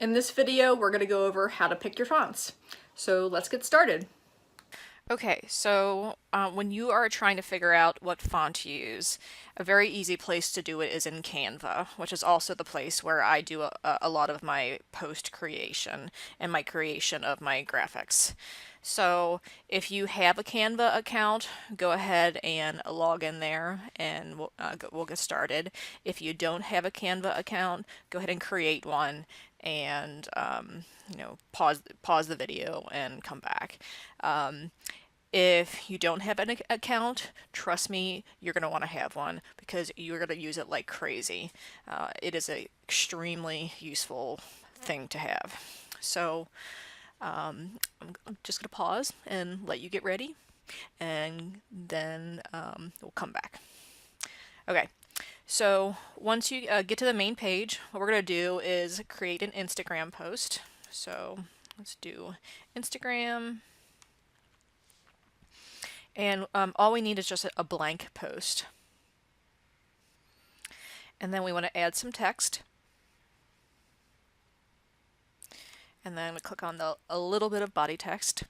In this video, we're going to go over how to pick your fonts. So let's get started. Okay, so when you are trying to figure out what font to use, a very easy place to do it is in Canva, which is also the place where I do a lot of my post creation and my creation of my graphics. So if you have a Canva account, go ahead and log in there and we'll get started. If you don't have a Canva account, go ahead and create one and pause the video and come back. If you don't have an account, trust me, you're going to want to have one because you're going to use it like crazy. It is an extremely useful thing to have. So I'm just going to pause and let you get ready, and then we'll come back. Okay, so once you get to the main page, what we're going to do is create an Instagram post. So let's do Instagram. And all we need is just a blank post. And then we want to add some text. And then we click on a little bit of body text.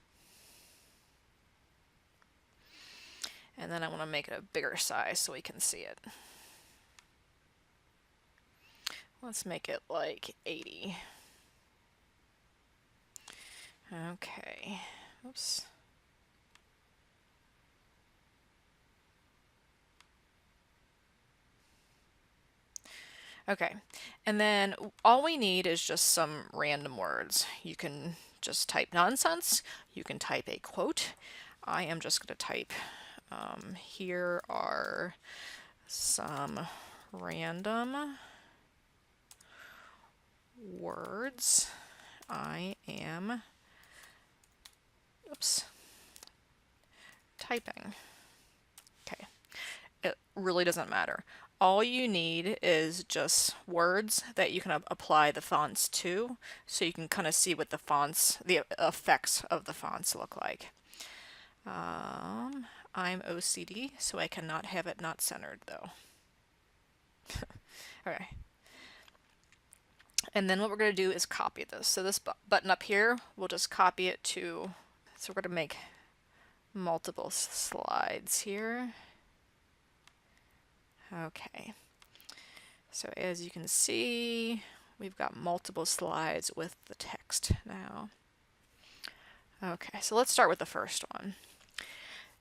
And then I want to make it a bigger size so we can see it. Let's make it like 80. Okay. Oops. Okay, and then all we need is just some random words. You can just type nonsense, you can type a quote. I am just going to type, here are some random words I am, typing. Okay, it really doesn't matter. All you need is just words that you can apply the fonts to, so you can kind of see what the effects of the fonts look like. I'm OCD, so I cannot have it not centered though. Okay. And then what we're going to do is copy this. So this button up here, we'll just copy it to, so we're going to make multiple slides here. Okay, so as you can see, we've got multiple slides with the text now. Okay, so let's start with the first one.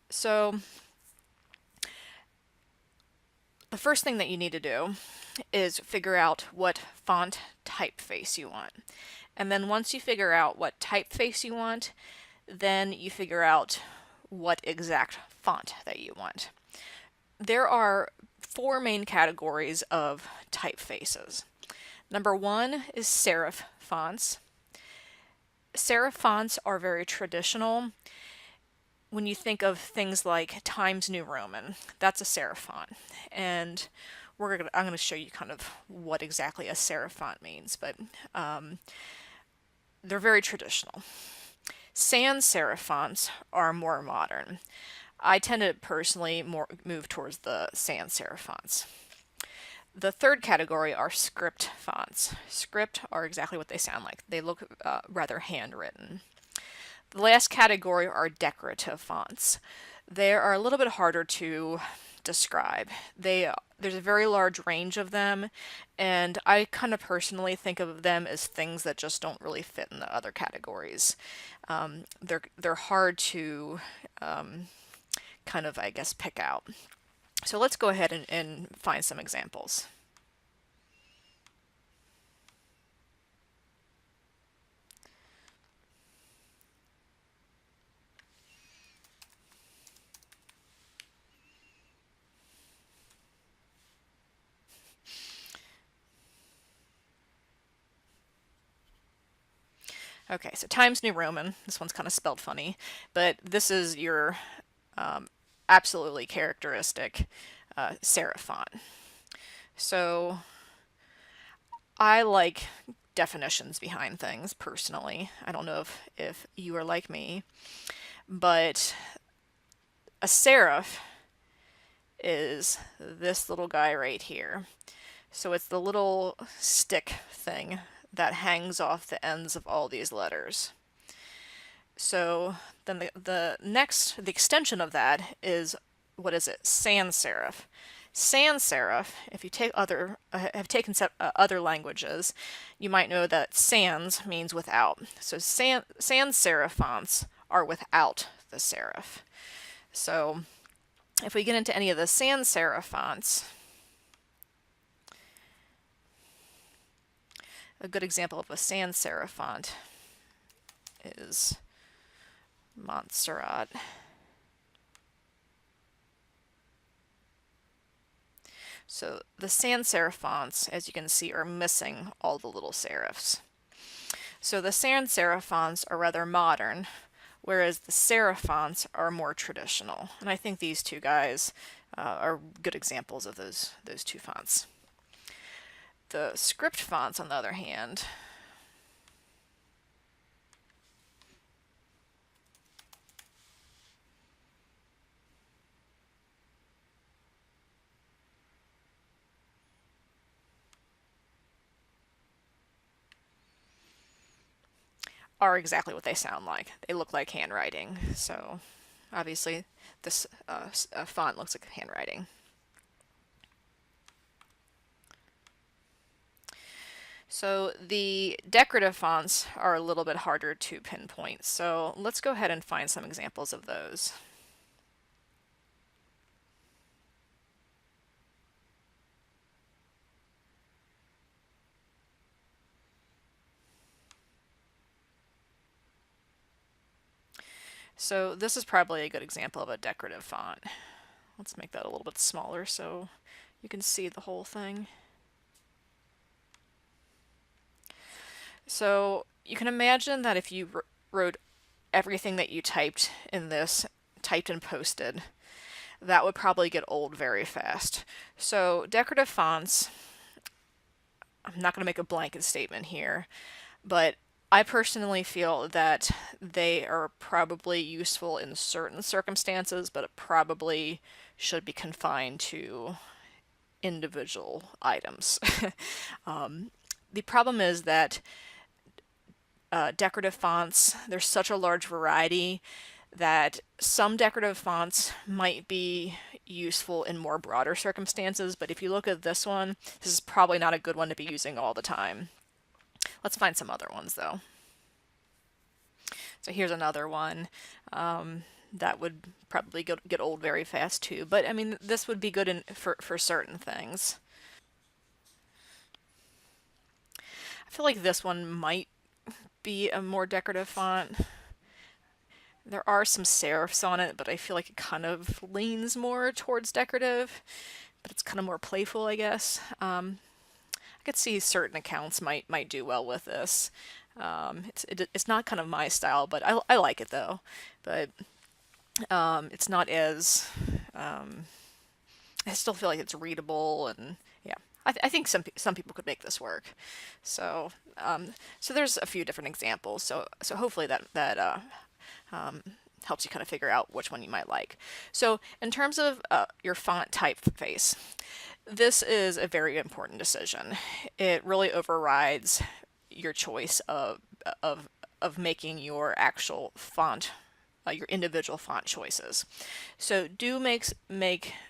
So the first thing that you need to do is figure out what font typeface you want. And then once you figure out what typeface you want, then you figure out what exact font that you want. There are 4 main categories of typefaces. Number 1 is serif fonts. Serif fonts are very traditional. When you think of things like Times New Roman, that's a serif font. And I'm going to show you kind of what exactly a serif font means, but they're very traditional. Sans serif fonts are more modern. I tend to personally move towards the sans serif fonts. The third category are script fonts. Script are exactly what they sound like. They look rather handwritten. The last category are decorative fonts. They are a little bit harder to describe. There's a very large range of them, and I kind of personally think of them as things that just don't really fit in the other categories. They're hard to kind of, I guess, pick out. So let's go ahead and find some examples. Okay, so Times New Roman. This one's kind of spelled funny, but this is your absolutely characteristic serif font. So I like definitions behind things personally. I don't know if you are like me, but a serif is this little guy right here. So it's the little stick thing that hangs off the ends of all these letters. So then the extension of that is, what is it? Sans serif. Sans serif, if you take have taken other languages, you might know that sans means without. So sans serif fonts are without the serif. So if we get into any of the sans serif fonts, a good example of a sans serif font is Montserrat. So the sans serif fonts, as you can see, are missing all the little serifs. So the sans serif fonts are rather modern, whereas the serif fonts are more traditional. And I think these two guys are good examples of those two fonts. The script fonts, on the other hand, are exactly what they sound like. They look like handwriting. So obviously this font looks like handwriting. So the decorative fonts are a little bit harder to pinpoint. So let's go ahead and find some examples of those. So this is probably a good example of a decorative font. Let's make that a little bit smaller so you can see the whole thing. So you can imagine that if you wrote everything that you typed in this, typed and posted, that would probably get old very fast. So decorative fonts, I'm not going to make a blanket statement here, but I personally feel that they are probably useful in certain circumstances, but it probably should be confined to individual items. The problem is that decorative fonts, there's such a large variety that some decorative fonts might be useful in more broader circumstances, but if you look at this one, this is probably not a good one to be using all the time. Let's find some other ones though. So here's another one that would probably get old very fast too, but I mean this would be good for certain things. I feel like this one might be a more decorative font. There are some serifs on it, but I feel like it kind of leans more towards decorative, but it's kind of more playful, I guess. I could see certain accounts might do well with this. It's not kind of my style, but I like it though. But it's not as I still feel like it's readable, and yeah, I think some people could make this work. So so there's a few different examples. So hopefully that helps you kind of figure out which one you might like. So in terms of your font typeface, this is a very important decision. It really overrides your choice of making your actual font, your individual font choices. So do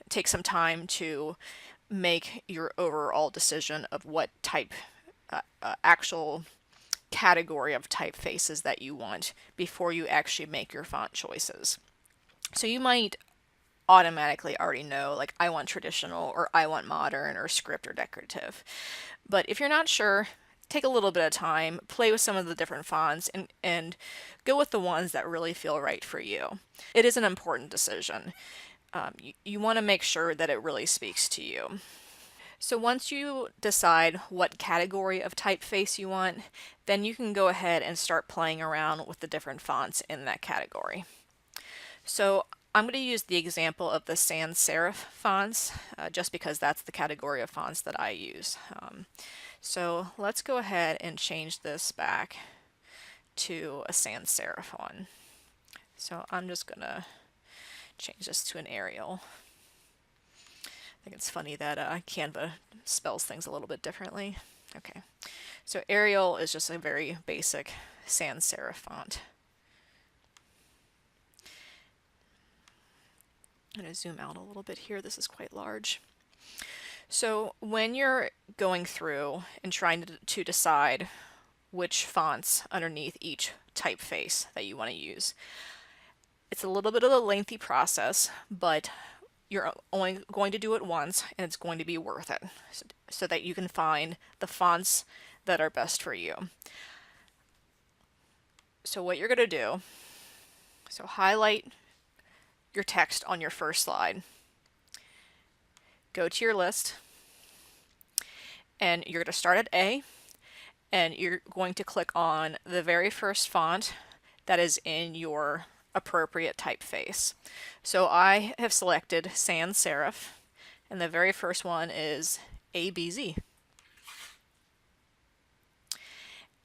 take some time to make your overall decision of what actual category of typefaces that you want before you actually make your font choices. So you might automatically already know, like, I want traditional, or I want modern, or script, or decorative. But if you're not sure, take a little bit of time, play with some of the different fonts, and go with the ones that really feel right for you. It is an important decision. You want to make sure that it really speaks to you. So once you decide what category of typeface you want, then you can go ahead and start playing around with the different fonts in that category. So I'm going to use the example of the sans serif fonts, just because that's the category of fonts that I use. So let's go ahead and change this back to a sans serif one. So I'm just going to change this to an Arial. I think it's funny that Canva spells things a little bit differently. Okay, so Arial is just a very basic sans serif font. I'm going to zoom out a little bit here. This is quite large. So when you're going through and trying to decide which fonts underneath each typeface that you want to use, it's a little bit of a lengthy process, but you're only going to do it once and it's going to be worth it so that you can find the fonts that are best for you. So what you're going to do, so highlight your text on your first slide, go to your list, and you're going to start at A, and you're going to click on the very first font that is in your appropriate typeface. So I have selected sans serif, and the very first one is ABZ.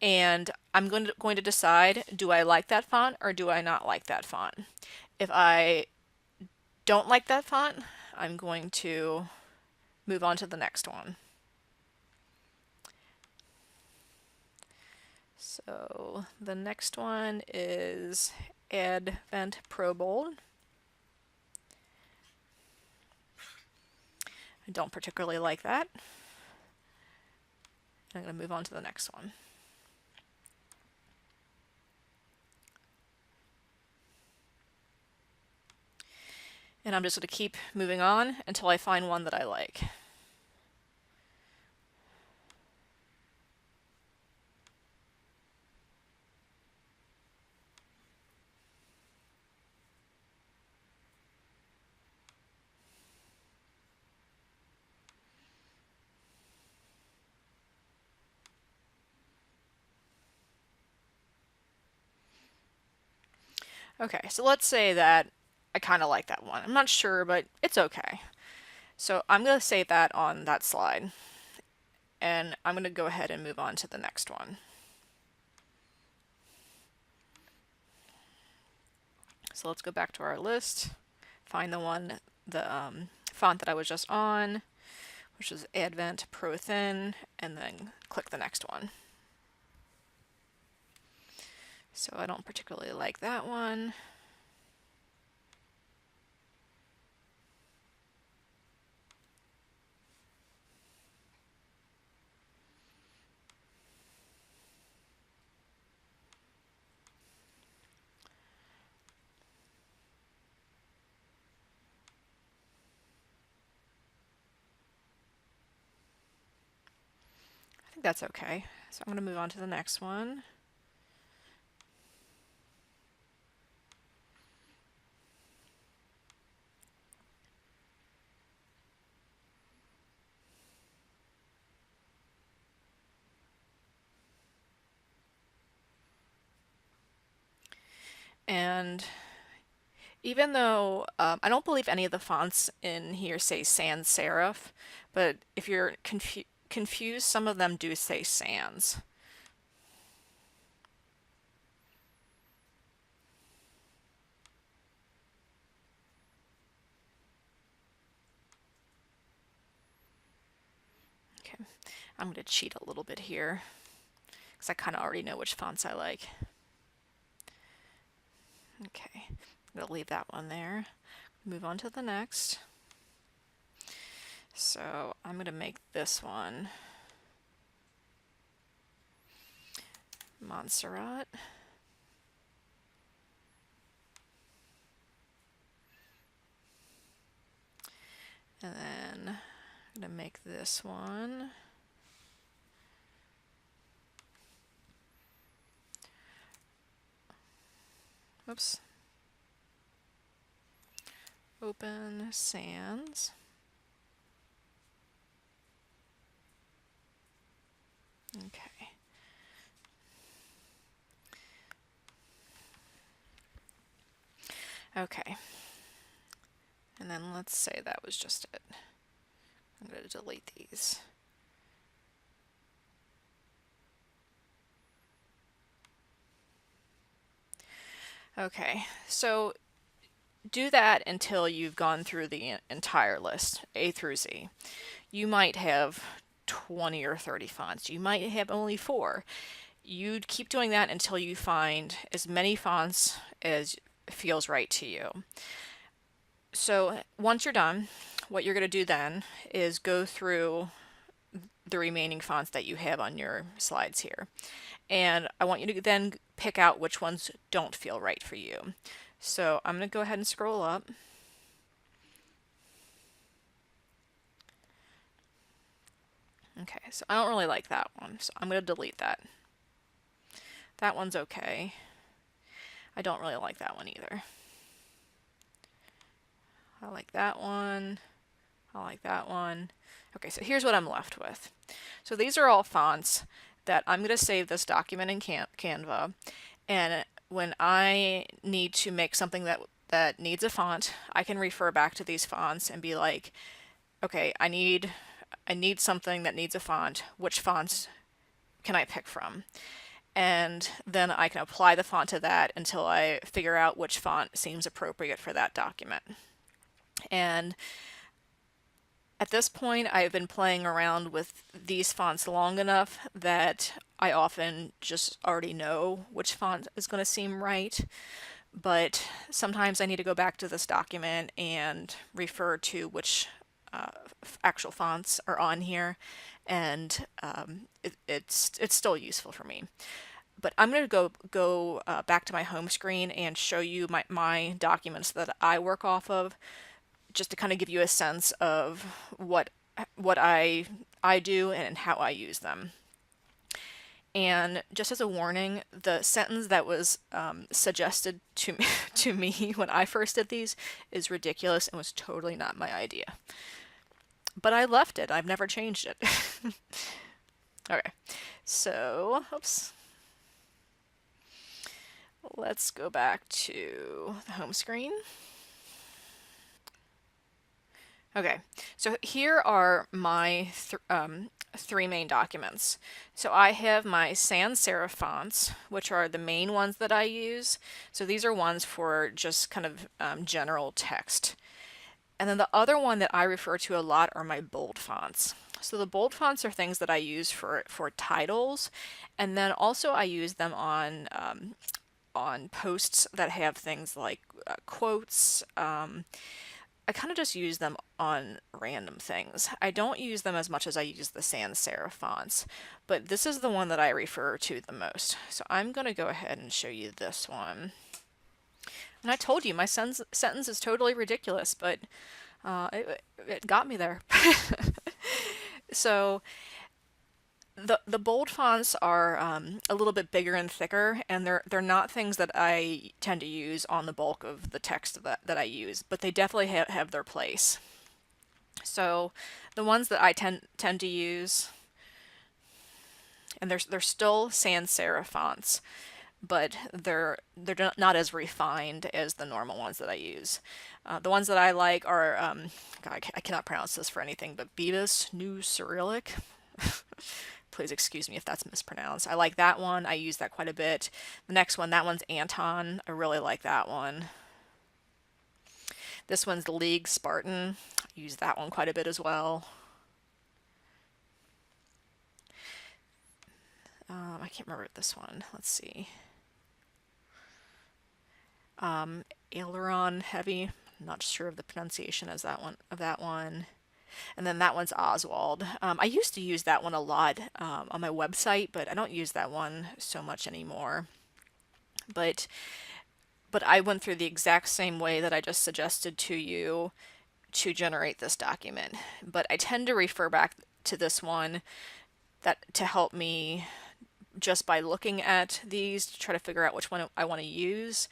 And I'm going to decide, do I like that font or do I not like that font? If I don't like that font, I'm going to move on to the next one. So the next one is Advent Pro Bold. I don't particularly like that. I'm going to move on to the next one. And I'm just going to keep moving on until I find one that I like. Okay, so let's say that I kind of like that one. I'm not sure, but it's okay. So I'm going to save that on that slide. And I'm going to go ahead and move on to the next one. So let's go back to our list, find the one, the font that I was just on, which is Advent Pro Thin, and then click the next one. So I don't particularly like that one. I think that's okay. So I'm going to move on to the next one. And even though I don't believe any of the fonts in here say sans serif, but if you're confused, some of them do say sans. Okay, I'm going to cheat a little bit here because I kind of already know which fonts I like. Okay, I'm going to leave that one there. Move on to the next. So I'm going to make this one Montserrat. And then I'm going to make this one oops, Open Sans. Okay. Okay. And then let's say that was just it. I'm going to delete these. Okay, so do that until you've gone through the entire list, A through Z. You might have 20 or 30 fonts. You might have only 4. You'd keep doing that until you find as many fonts as feels right to you. So once you're done, what you're going to do then is go through the remaining fonts that you have on your slides here. And I want you to then pick out which ones don't feel right for you. So I'm going to go ahead and scroll up. Okay, so I don't really like that one, so I'm going to delete that. That one's okay. I don't really like that one either. I like that one. I like that one. Okay, so here's what I'm left with. So these are all fonts that I'm going to save this document in Canva, and when I need to make something that needs a font, I can refer back to these fonts and be like, okay, I need something that needs a font. Which fonts can I pick from? And then I can apply the font to that until I figure out which font seems appropriate for that document. And at this point, I've been playing around with these fonts long enough that I often just already know which font is going to seem right. But sometimes I need to go back to this document and refer to which actual fonts are on here, and it's still useful for me. But I'm going to go back to my home screen and show you my documents that I work off of, just to kind of give you a sense of what I do and how I use them. And just as a warning, the sentence that was suggested to me when I first did these is ridiculous and was totally not my idea. But I left it. I've never changed it. Okay, so, oops. Let's go back to the home screen. Okay, so here are my three main documents. So I have my sans serif fonts, which are the main ones that I use. So these are ones for just kind of general text. And then the other one that I refer to a lot are my bold fonts. So the bold fonts are things that I use for titles, and then also I use them on posts that have things like quotes. I kind of just use them on random things. I don't use them as much as I use the sans serif fonts, but this is the one that I refer to the most. So I'm going to go ahead and show you this one. And I told you my sentence is totally ridiculous, but it got me there. So the bold fonts are a little bit bigger and thicker, and they're not things that I tend to use on the bulk of the text that I use, but they definitely have their place. So the ones that I tend to use, and they're still sans serif fonts, but they're not as refined as the normal ones that I use. The ones that I like are, God, I cannot pronounce this for anything, but Beavis New Cyrillic. Please excuse me if that's mispronounced. I like that one. I use that quite a bit. The next one, that one's Anton. I really like that one. This one's the League Spartan. I use that one quite a bit as well. I can't remember this one. Let's see. Aileron Heavy. I'm not sure of the pronunciation of that one. And then that one's Oswald. I used to use that one a lot on my website, but I don't use that one so much anymore. But I went through the exact same way that I just suggested to you to generate this document. But I tend to refer back to this one to help me just by looking at these to try to figure out which one I want to use,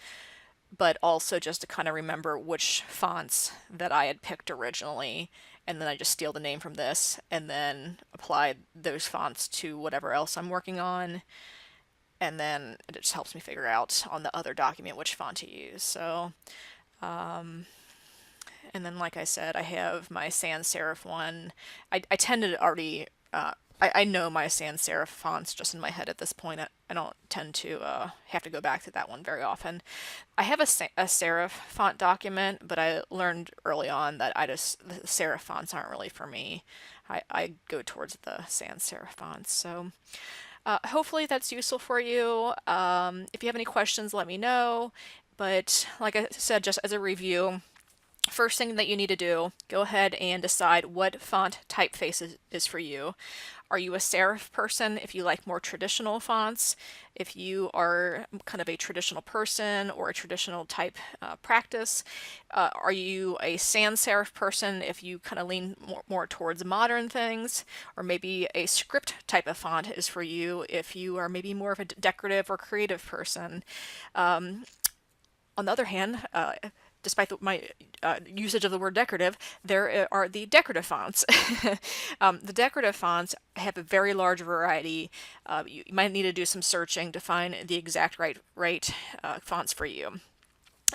but also just to kind of remember which fonts that I had picked originally, and then I just steal the name from this and then apply those fonts to whatever else I'm working on, and then it just helps me figure out on the other document which font to use. So and then, like I said, I have my sans serif one. I tend to already I know my sans serif fonts just in my head at this point. I don't tend to have to go back to that one very often. I have a serif font document, but I learned early on that the serif fonts aren't really for me. I go towards the sans serif fonts. So hopefully that's useful for you. If you have any questions, let me know. But like I said, just as a review, first thing that you need to do, go ahead and decide what font typeface is for you. Are you a serif person if you like more traditional fonts? If you are kind of a traditional person or a traditional type practice? Are you a sans serif person if you kind of lean more towards modern things? Or maybe a script type of font is for you if you are maybe more of a decorative or creative person. On the other hand, despite my usage of the word decorative, there are the decorative fonts. The decorative fonts have a very large variety. You might need to do some searching to find the exact right fonts for you.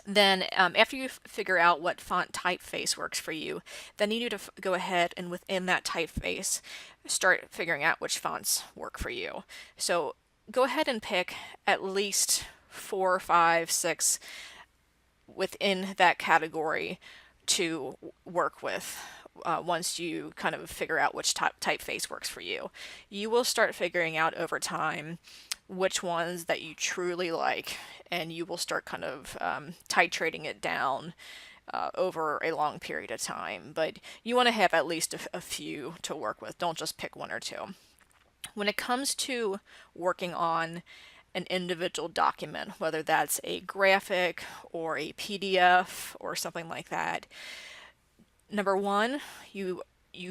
Then after you figure out what font typeface works for you, then you need to go ahead and within that typeface start figuring out which fonts work for you. So go ahead and pick at least 4, 5, 6 within that category to work with. Once you kind of figure out which typeface works for you, you will start figuring out over time which ones that you truly like, and you will start kind of titrating it down over a long period of time. But you want to have at least a few to work with. Don't just pick 1 or 2. When it comes to working on an individual document, whether that's a graphic or a PDF or something like that, number 1, you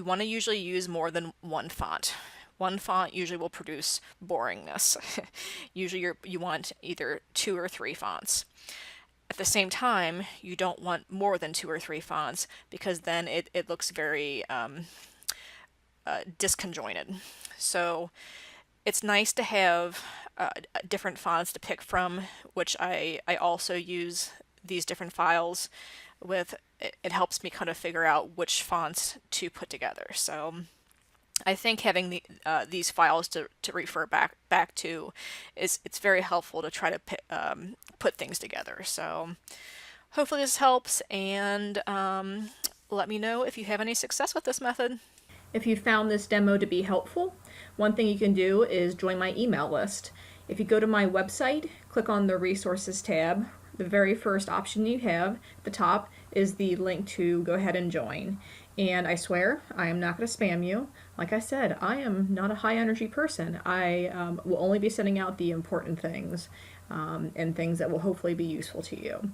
want to usually use more than 1 font. 1 font usually will produce boringness. Usually you want either 2 or 3 fonts. At the same time, you don't want more than 2 or 3 fonts because then it looks very disconjointed. So it's nice to have different fonts to pick from, which I also use these different files with. It helps me kind of figure out which fonts to put together. So I think having these files to refer back to it's very helpful to try to put things together. So hopefully this helps, and let me know if you have any success with this method. If you found this demo to be helpful, one thing you can do is join my email list. If you go to my website, click on the Resources tab, the very first option you have at the top is the link to go ahead and join. And I swear, I am not going to spam you. Like I said, I am not a high energy person. I will only be sending out the important things and things that will hopefully be useful to you.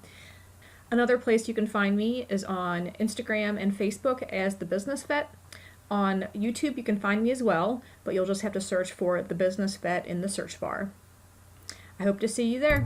Another place you can find me is on Instagram and Facebook as The Business Vet. On YouTube you can find me as well, but you'll just have to search for The Business Vet in the search bar. I hope to see you there.